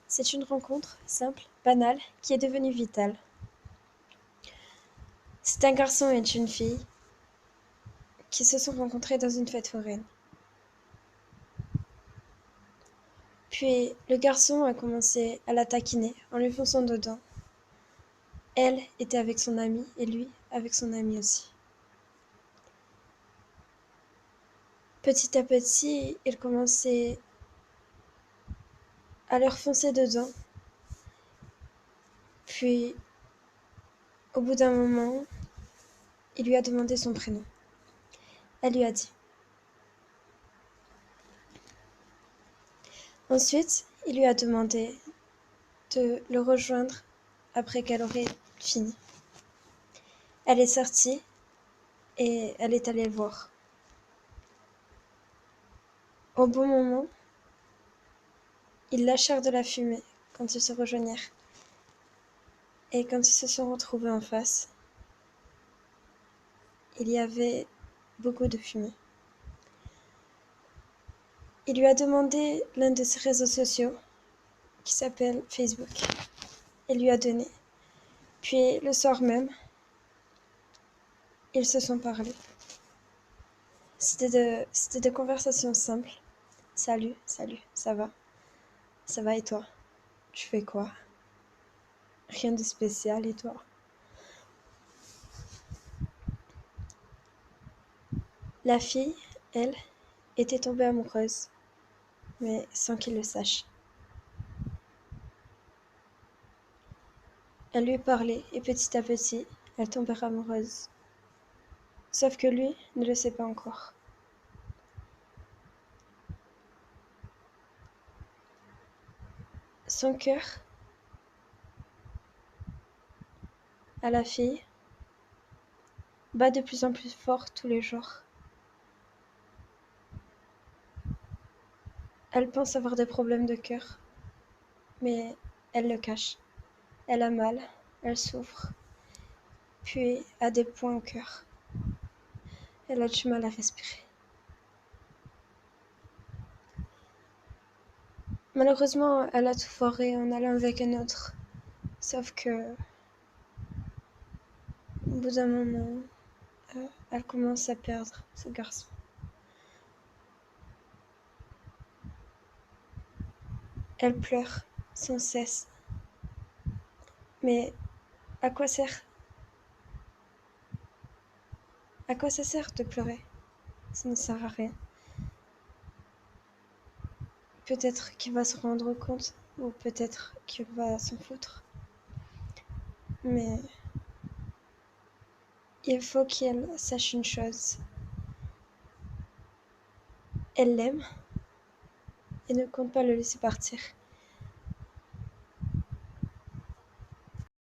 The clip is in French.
C'est une rencontre simple, banale, qui est devenue vitale. C'est un garçon et une fille qui se sont rencontrés dans une fête foraine. Puis le garçon a commencé à la taquiner en lui fonçant dedans. Elle était avec son ami et lui avec son ami aussi. Petit à petit, il commençait à leur foncer dedans. Puis, au bout d'un moment, il lui a demandé son prénom. Elle lui a dit. Ensuite, il lui a demandé de le rejoindre après qu'elle aurait fini. Elle est sortie et elle est allée le voir. Au bon moment, ils lâchèrent de la fumée quand ils se rejoignirent. Et quand ils se sont retrouvés en face, il y avait beaucoup de fumée. Il lui a demandé l'un de ses réseaux sociaux, qui s'appelle Facebook. Il lui a donné. Puis le soir même, ils se sont parlé. C'était des conversations simples. Salut, salut, ça va? Ça va et toi? Tu fais quoi? Rien de spécial et toi? La fille, elle, était tombée amoureuse, mais sans qu'il le sache. Elle lui parlait et petit à petit, elle tombait amoureuse. Sauf que lui ne le sait pas encore. Son cœur, à la fille, bat de plus en plus fort tous les jours. Elle pense avoir des problèmes de cœur, mais elle le cache. Elle a mal, elle souffre, puis a des points au cœur. Elle a du mal à respirer. Malheureusement, elle a tout foiré en allant avec un autre. Sauf que, au bout d'un moment, elle commence à perdre ce garçon. Elle pleure sans cesse. Mais à quoi sert À quoi ça sert de pleurer? Ça ne sert à rien. Peut-être qu'il va se rendre compte, ou peut-être qu'il va s'en foutre. Mais il faut qu'elle sache une chose. Elle l'aime et ne compte pas le laisser partir.